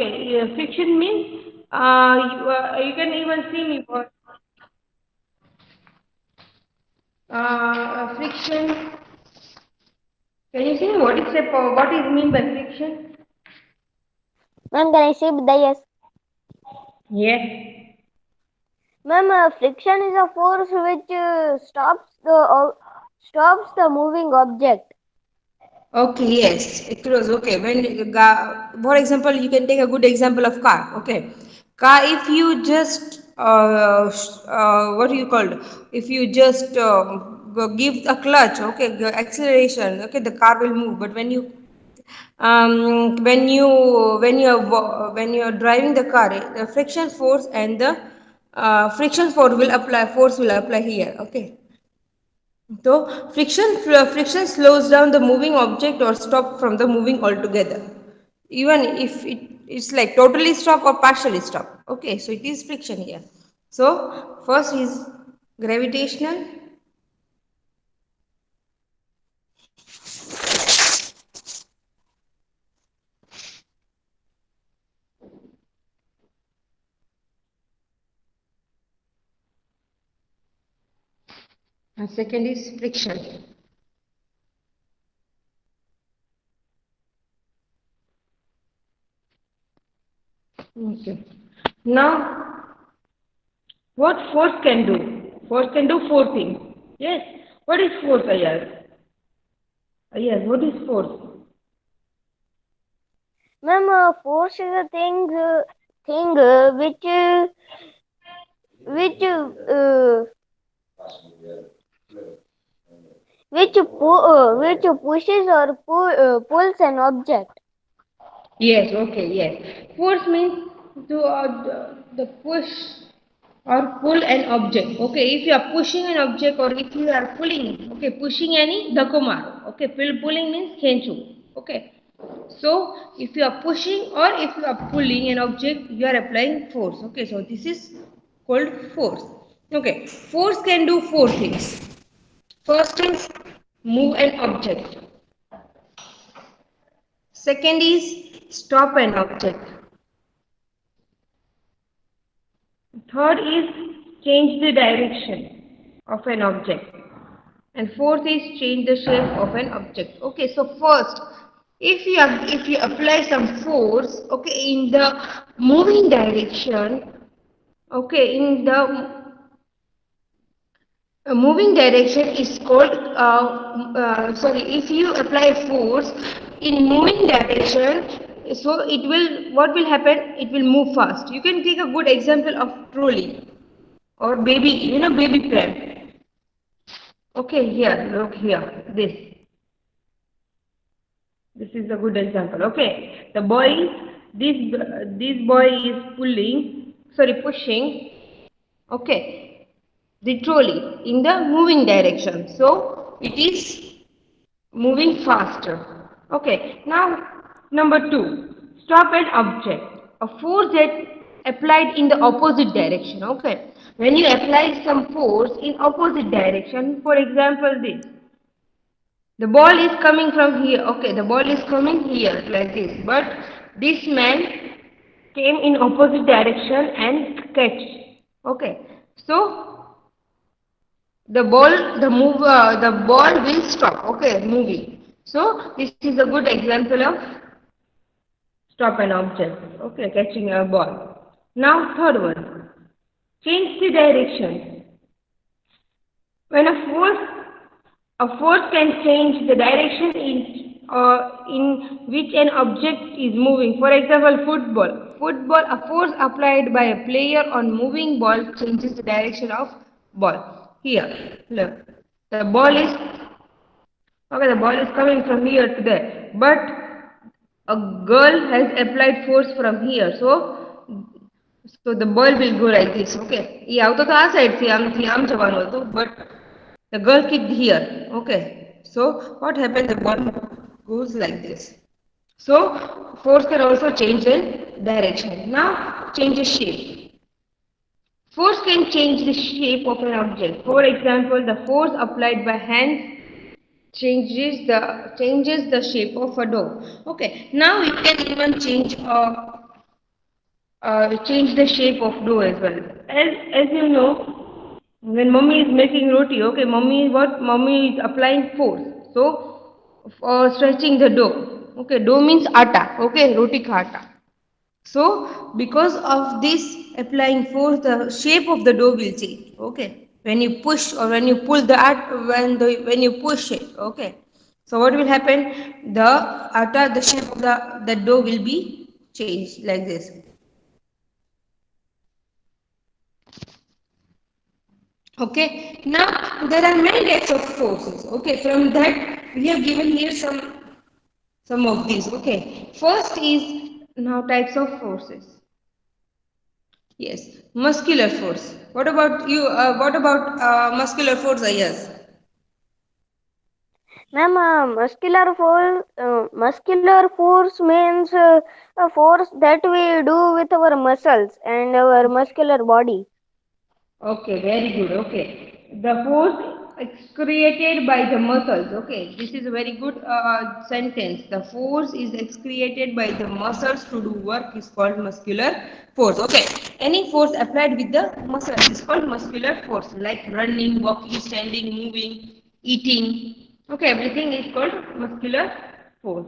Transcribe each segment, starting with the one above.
Friction means you can even see me for friction. Can you see what is what is mean by friction? Ma'am, can I say with the yes? Yes. Ma'am, friction is a force which stops the moving object. Okay, yes, it was okay. For example, you can take a good example of car. Okay, car. If you just what do you call it? If you just give a clutch, okay, acceleration, okay, the car will move. But when you are driving the car, the friction force and the force will apply here. Okay, so friction slows down the moving object or stop from the moving altogether. Even if it's like totally stop or partially stop. Okay, so it is friction here. So first is gravitational. And second is friction. Okay. Now, what force can do? Force can do four things. Yes. What is force, Ayaz? Ayaz, what is force? Ma'am, force is a thing which which pushes or pulls an object. Yes, okay, yes. Force means the push or pull an object. Okay, if you are pushing an object or if you are pulling, okay, pushing any dakomar. Okay, pulling means khenchu. Okay, so if you are pushing or if you are pulling an object, you are applying force. Okay, so this is called force. Okay, force can do four things. First is move an object. Second is stop an object. Third is change the direction of an object. And fourth is change the shape of an object. Okay, so first, if you apply some force, okay, in the moving direction, okay, in the moving direction is called sorry, if you apply force in moving direction, so it will, what will happen, it will move fast. You can take a good example of trolley or baby, baby pram. Okay, here, look here, this is a good example. Okay, the boy, this boy is pulling, sorry, pushing, okay, the trolley in the moving direction, so it is moving faster. Okay, now number two, stop an object, a force that applied in the opposite direction. Okay, when you apply some force in opposite direction, for example this, the ball is coming from here. Okay, the ball is coming here like this, but this man came in opposite direction and catch. Okay, so the ball will stop. Okay, moving. So this is a good example of stop an object. Okay, catching a ball. Now third one, change the direction. When a force can change the direction in which an object is moving. For example, football. Football, a force applied by a player on moving ball changes the direction of ball. Here, look, the ball is, okay, the ball is coming from here to there, but a girl has applied force from here, so the ball will go like this. Okay, એ આવતો તો આ side થી આમ જવાનું હતું, but the girl kicked here. Okay, so what happened, the ball goes like this. So force can also change the direction. Now change the shape. Force can change the shape of an object. For example, the force applied by hands changes the shape of a door. Okay, now you can even change change the shape of dough as well. As you know, when mummy is making roti, okay, mummy is applying force. So, stretching the dough. Okay, dough means atta. Okay, roti ka atta. So, because of this applying force, the shape of the dough will change. Okay, when you push or when you pull the when you push it. Okay, so what will happen? The atta, the shape of the dough will be changed like this. Okay, now there are many types of forces. Okay, from that we have given here some of these. Okay, first is now types of forces. Yes, muscular force. What about you? What about muscular force? Yes. Ma'am, muscular force means a force that we do with our muscles and our muscular body. Okay, very good. Okay, the force is created by the muscles. Okay, this is a very good sentence. The force is excreted by the muscles to do work is called muscular force. Okay, any force applied with the muscles is called muscular force, like running, walking, standing, moving, eating. Okay, everything is called muscular force.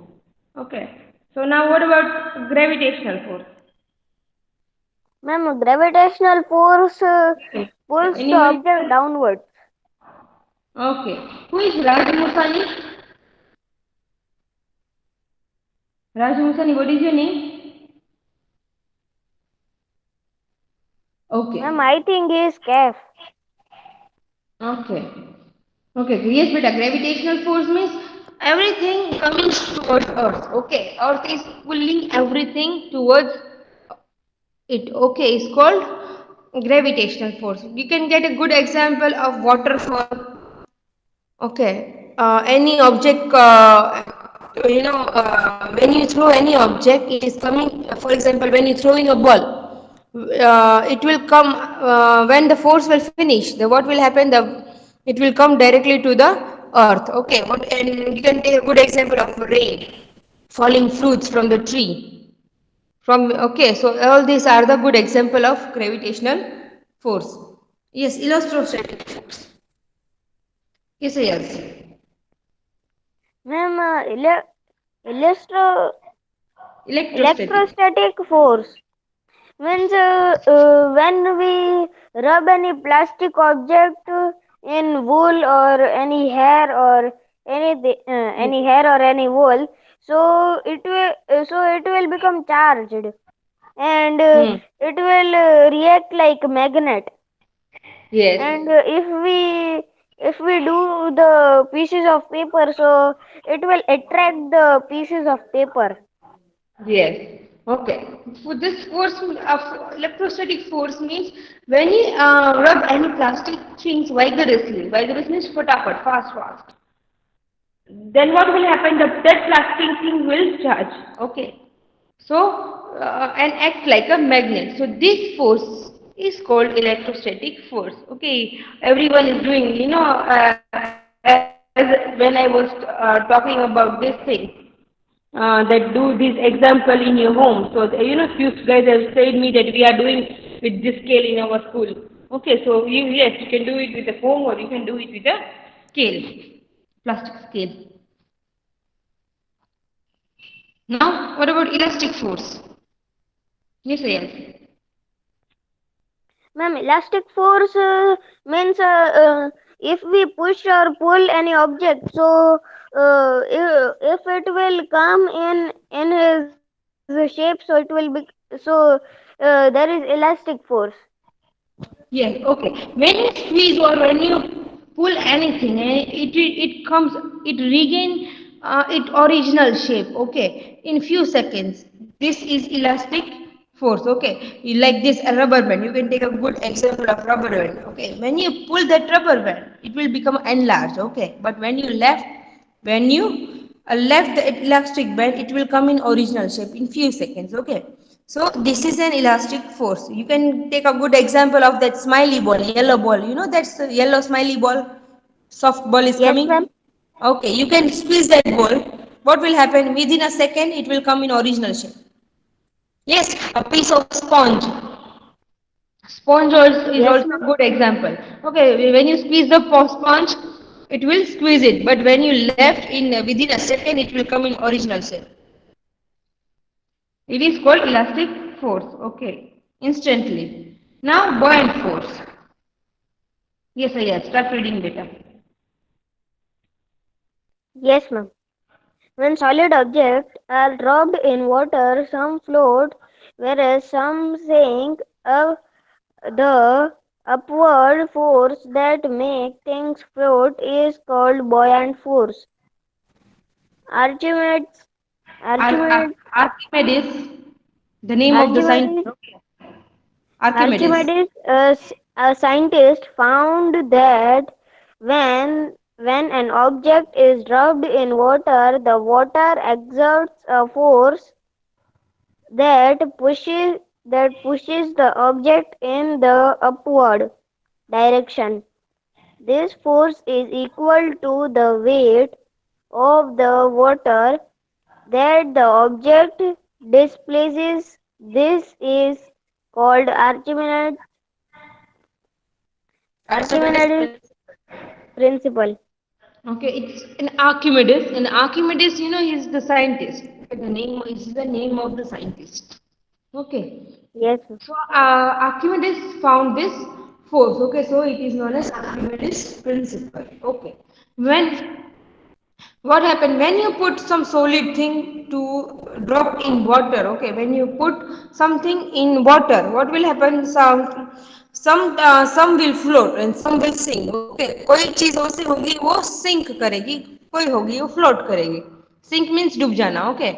Okay, so now what about gravitational force? Ma'am, gravitational force Okay, pulls the anyone? object downward. Okay. Who is Raju Musani? Raju Musani, what is your name? Ma'am, Okay. I think is calf. Okay. Okay. Yes, beta. Gravitational force means everything coming towards Earth. Okay. Earth is pulling everything towards it. Okay. It's called gravitational force. You can get a good example of waterfall. Okay. Any object, when you throw any object, it is coming, for example, when you're throwing a ball, it will come, when the force will finish, what will happen? It will come directly to the earth. Okay. And you can take a good example of rain, falling fruits from the tree. Okay, so all these are the good example of gravitational force. Yes, electrostatic force. Yes, yes. Ma'am, electro Electrostatic. electrostatic force means when we rub any plastic object in wool or any hair or Yes. any hair or any wool, so it will become charged and Hmm. it will react like magnet. Yes. And if we do the pieces of paper, so it will attract the pieces of paper. Yes. Okay. For this force of electrostatic force means when you rub any plastic things vigorous means fatafat, fast. Then what will happen? That plastic thing will charge. Okay. So and act like a magnet. So this force is called electrostatic force. Okay. Everyone is doing. As when I was talking about this thing. That do this example in your home. So, few guys have said me that we are doing with this scale in our school. Okay, so yes, you can do it with a foam or you can do it with a scale, plastic scale. Now, what about elastic force? Yes, yes. Ma'am, elastic force means if we push or pull any object, so if it will come in his shape, so it will be there is elastic force. Yes, okay. When you squeeze or when you pull anything, it comes, it regain its original shape. Okay, in few seconds. This is elastic force. Okay, like this a rubber band. You can take a good example of rubber band. Okay, when you pull that rubber band, it will become enlarged. Okay, but when you left the elastic band, it will come in original shape in few seconds. Okay, so this is an elastic force. You can take a good example of that smiley ball, yellow ball. You know that's the yellow smiley ball, soft ball is Yes, coming. ma'am. Okay, you can squeeze that ball. What will happen? Within a second, it will come in original shape. Yes, a piece of sponge. Sponge is Yes, also ma'am. a good example. Okay, when you squeeze the sponge, it will squeeze it, but when you left in within a second, it will come in original shape. It is called elastic force. Okay, instantly. Now buoyant force. Yes, yes. Start reading data. Yes, ma'am. When solid objects are dropped in water, some float, whereas some sink. The upward force that makes things float is called buoyant force. Archimedes, Archimedes, Archimedes, the name of the scientist. Archimedes, Okay. Archimedes. Archimedes, a scientist, found that when an object is dropped in water, the water exerts a force that pushes the object in the upward direction. This force is equal to the weight of the water that the object displaces. This is called Archimedes Archimedes principle. principle. Okay, it's an Archimedes. And Archimedes, he's the scientist. Okay, the name is the name of the scientist. Okay. Yes, So Archimedes found this force. Okay, so it is known as Archimedes principle. Okay. When what happened when you put some solid thing to drop in water? Okay, when you put something in water, what will happen? Some will float and some will sink. Okay, कोई चीज ऐसी होगी वो sink करेगी, कोई होगी वो float करेगी. Sink means डूब जाना. Okay,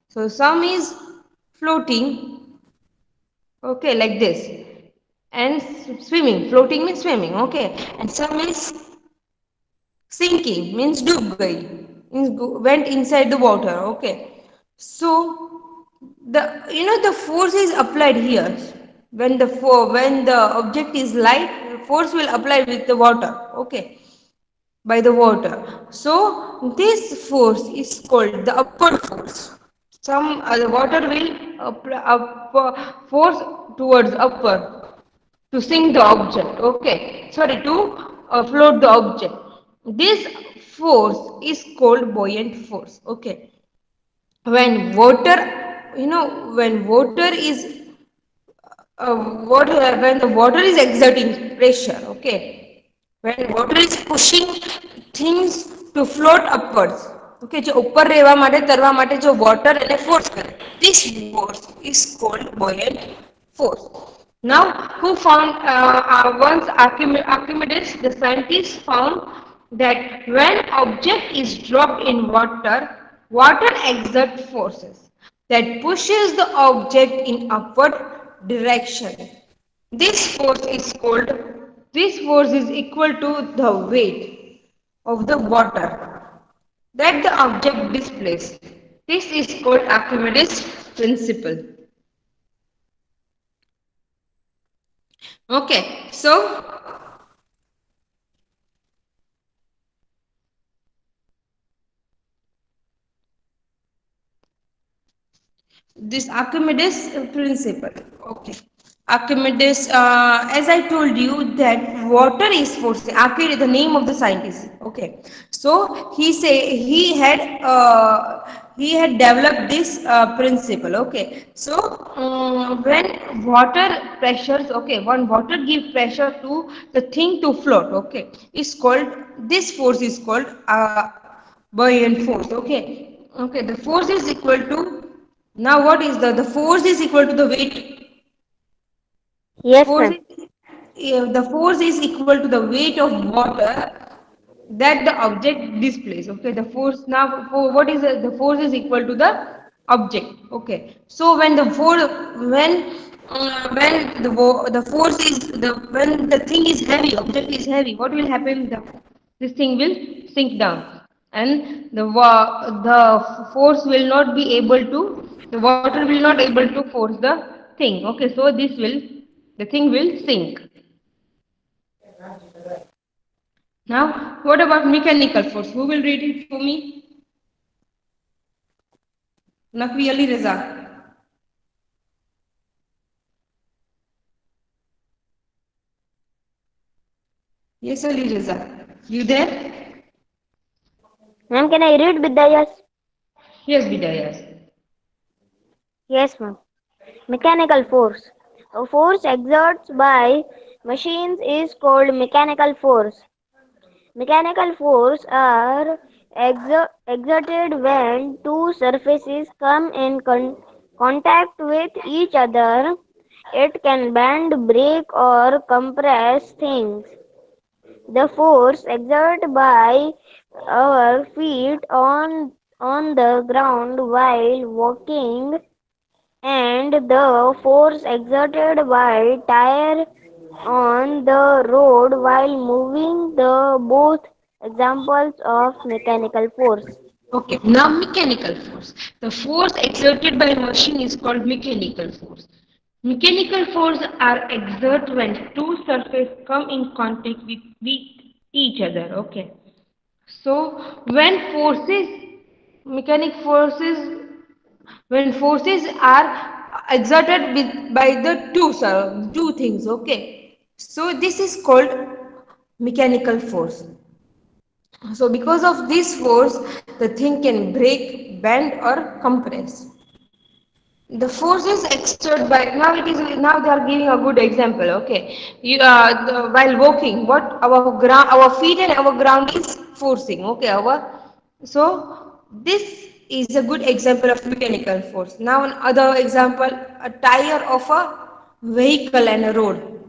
so some is floating. Okay, like this, and swimming. Floating means swimming. Okay, and some is sinking means डूब गई, means went inside the water. Okay, so the the force is applied here. When the object is light, the force will apply with the water. Okay, by the water. So this force is called the upward force. Some the water will force towards upward to sink the object. Okay, sorry, to float the object. This force is called buoyant force. Okay, when water, when water is when the water is exerting pressure. Okay, when water is pushing things to float upwards. Okay, जो ऊपर રહેવા માટે તરવા માટે जो water એને force કરે, this force is called buoyant force. Now who found once Archimedes, the scientist, found that when object is dropped in water, water exert forces that pushes the object in upward direction. This force is called, this force is equal to the weight of the water that the object displaces. This is called Archimedes principle. Okay, so this Archimedes principle. Okay, Archimedes, as I told you that water is force. Archimedes, the name of the scientist. Okay, so he had developed this principle. Okay, so when water pressures, okay, when water give pressure to the thing to float, okay, is called, this force is called buoyant force. Okay, okay, the force is equal to, now what is the force is equal to the weight. yes, Force ma'am. is, the force is equal to the weight of water that the object displays. Okay, the force now for what is the force is equal to the object. Okay, so when the force, when the force is the, when the thing is heavy, object is heavy, what will happen? This thing will sink down, and the force will not be able to, the water will not able to force the thing. Okay, so this will, the thing will sink. Now what about mechanical force? Who will read it for me? Nakwi Ali Reza. Yes, Ali Raza. You there? Ma'am, can I read Bidayas? Yes, Bida, yes. Yes, ma'am. Mechanical force. A force exerted by machines is called mechanical force. Mechanical force are exerted when two surfaces come in contact with each other. It can bend, break, or compress things. The force exerted by our feet on the ground while walking and the force exerted by tire on the road while moving the both examples of mechanical force. Okay, now mechanical force. The force exerted by a machine is called mechanical force. Mechanical force are exerted when two surfaces come in contact with each other. Okay. So when forces, mechanic forces, when forces are exerted by the two things. Okay. So this is called mechanical force. So because of this force, the thing can break, bend or compress. The forces exerted by now they are giving a good example. Okay, while walking, what our feet and our ground is forcing. Okay, so this is a good example of mechanical force. Now another example, a tire of a vehicle and a road.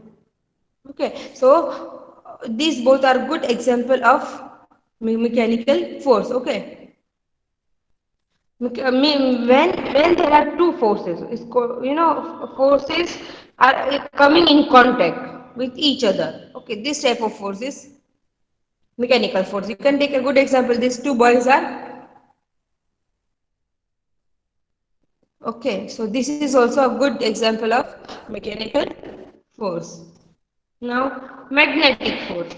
Okay, so these both are good example of mechanical force. Okay, when there are two forces, forces are coming in contact with each other. Okay, this type of force is mechanical force. You can take a good example. These two boys are okay. So this is also a good example of mechanical force. Now magnetic force.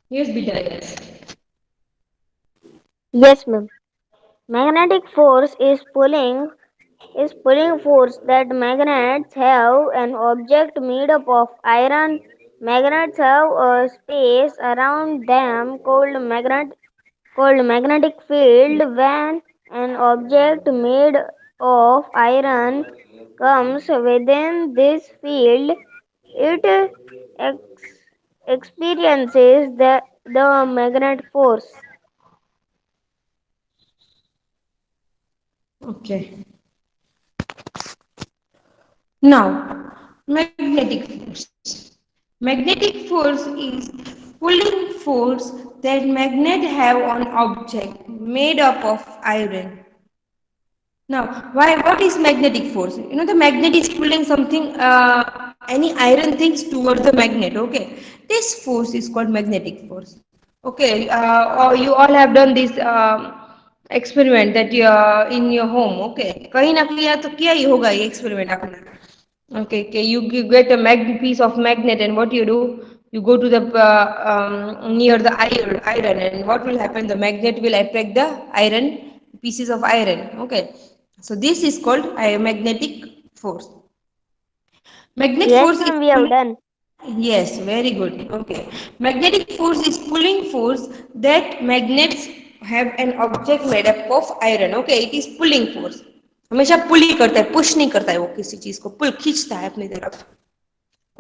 Yes, Bidayas. Yes, ma'am. Magnetic force is pulling force that magnets have an object made up of iron. Magnets have a space around them called magnetic field. When an object made of iron comes within this field, it experiences the magnetic force. Okay. Now, magnetic force. Magnetic force is pulling force that magnet have on object made up of iron. Now, what is magnetic force? You know, the magnet is pulling something, any iron things towards the magnet. Okay, this force is called magnetic force. Okay, or you all have done this experiment that you are in your home. Okay, कहीं ना कहीं तो किया ही होगा ये experiment आपने. Okay, okay. You get a piece of magnet, and what you do? You go to the near the iron, and what will happen? The magnet will attract the iron pieces of iron. Okay, so this is called a magnetic force. Magnet Yes, force is ma'am, we have pulling. done. Yes, very good. Okay, magnetic force is pulling force that magnets have an object made up of iron. Okay, it is pulling force. हमेशा पुल ही करता है, push नहीं करता है वो किसी चीज को, पुल खींचता है अपनी तरफ.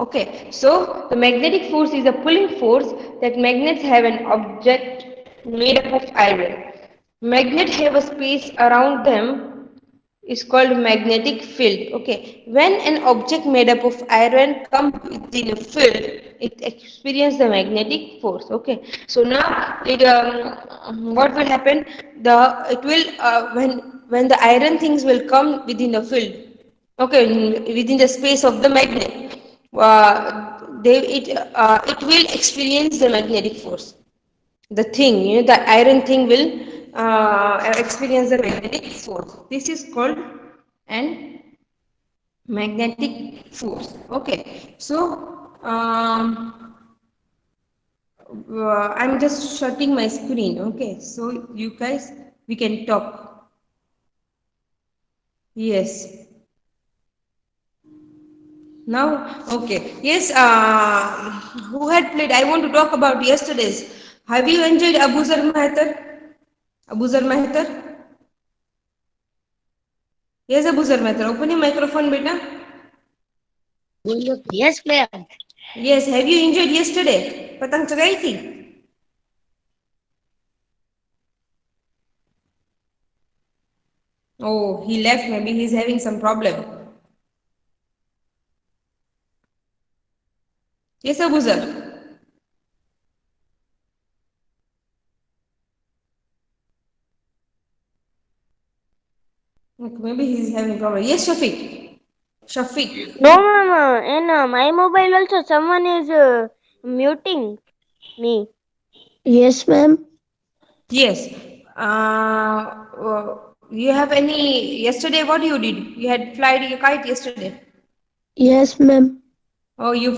Okay, so the magnetic force is a pulling force that magnets have an object made up of iron. Magnets have a space around them is called magnetic field. Okay, when an object made up of iron comes within a field, it experiences the magnetic force. Okay, so now what will happen? The it will when the iron things will come within the field. Okay, within the space of the magnet, it will experience the magnetic force. The thing, the iron thing will experience the magnetic force. This is called an magnetic force. Okay, so I'm just shutting my screen. Okay, so you guys, we can talk. Yes. Now, okay. Yes, who had played? I want to talk about yesterday's. Have you enjoyed Abuzar Meher? Abuzar Meher? Yes, Abuzar Meher. Open your microphone, beta. Yes, ma'am. Yes, have you enjoyed yesterday? पतंग चगाई थी? Oh, he left. Maybe he's having some problem. Yes, Abuzar. Okay, maybe he's having problem. Yes, Shafiq. Shafiq. No, ma'am. In my mobile also someone is muting me. Yes, ma'am. Yes. You have any yesterday? What you did? You had flied a kite yesterday. Yes, ma'am. Oh, you